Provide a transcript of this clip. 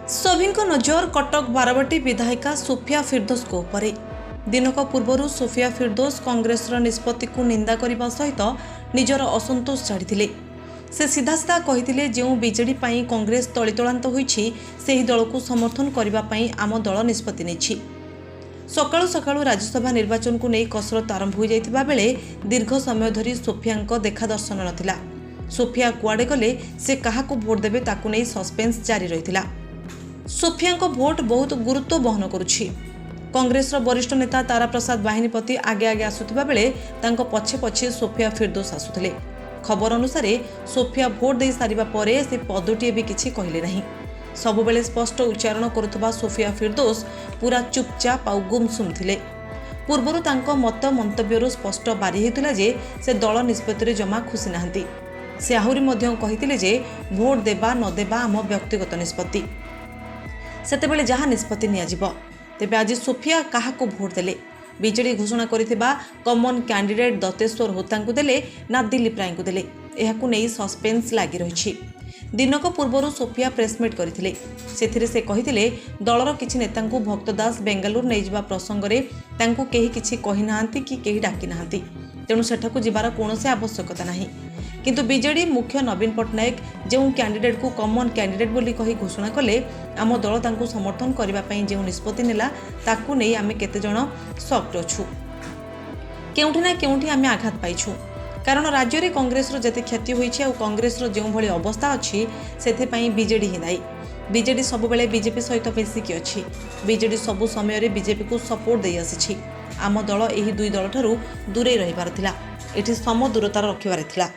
सभीको नजर कटक बारवाटी विधायिका सोफिया फिरदोस को उपरे। दिनक पूर्व सोफिया फिरदोस कांग्रेस निष्पत्ति को निंदा करने सहित निजर असंतोष छाड़ी से सीधा सीधा कही जो बीजेडी कांग्रेस तलितलांत होईछि ସେହି दल को समर्थन करने आम दल निष्पत्ति नहीं। सकाळु सकाळु राज्यसभा निर्वाचन को नहीं कसरत आरंभ हो जाइतिबा बेले दीर्घ समय धरी सोफिया देखा दर्शन नथिला। सोफिया कुआडे गले से काहाकू भोट देबे ताकू नहीं सस्पेंस जारी रहितिला। सोफिया भोट बहुत गुरुत्व बहन करुछि। कांग्रेस वरिष्ठ नेता तारा प्रसाद बाहिनीपति आगे आगे आसुथिबा बेले तांको पछे पछे सोफिया फिरदोस आसुथिले। खबर अनुसार सोफिया भोट दे सारिबा परे से पदोटी भी किछि कहिले नहीं। सबुबेले स्पष्ट उच्चारण करुथबा सोफिया फिरदोस पूरा चुपचाप आउ गुमसुम थिले। पूर्वरु तांको मत मंतव्यरु स्पष्ट बारी हेतुला जे से दल निष्पत्ति जमा खुशी नाहंती। से आहुरी मध्य कहिथिले जे भोट देबा न देबा आम व्यक्तिगत निष्पत्ति, सेतेबेले जहाँ निष्पत्ति नियाजिबो। तेबे आज सोफिया काहाको भोट देले? बीजेडी घोषणा करिथिबा कॉमन कैंडिडेट दत्तेश्वर होतांकु देले ना दिलीप राय को देले, एहाकु नेई सस्पेंस लागि रहिछि। दिनक पूर्व सोफिया प्रेसमिट करथिले। सेथिरे से कहिथिले दलर किछि नेतांकु भक्तदास बेंगालुर नै जिबा प्रसंगरे तांकु केही किछि कहि नाहंती कि केही डाकी नाहंती, तेणु सेठाकु जिबार कोनोसी आवश्यकता नाही। किंतु बीजेडी मुख्य नवीन पट्टनायक जो कैंडिडेट को कॉमन कैंडिडेट बोली कही घोषणा कले आम दल तांकु समर्थन करबा पई जो निष्पत्ति नेला ताकु नै आमे केते जण सॉफ्ट अछु। केउठी ना केउठी आमे आघात पाइछु, कारण राज्य रे कांग्रेस रो जते क्षति होईछि आ कांग्रेस रो जो भली अवस्था अछि सेथे पई बीजेडी ही दायी। बीजेडी सब बेले बीजेपी सहित मिसिकी अछि। बीजेडी सब समय रे बीजेपी को सपोर्ट देई आसिछि। आम दल एही दुई दल ठारू दूरे रहिबार थिला, एठी सम दूरतार रखिबार थिला।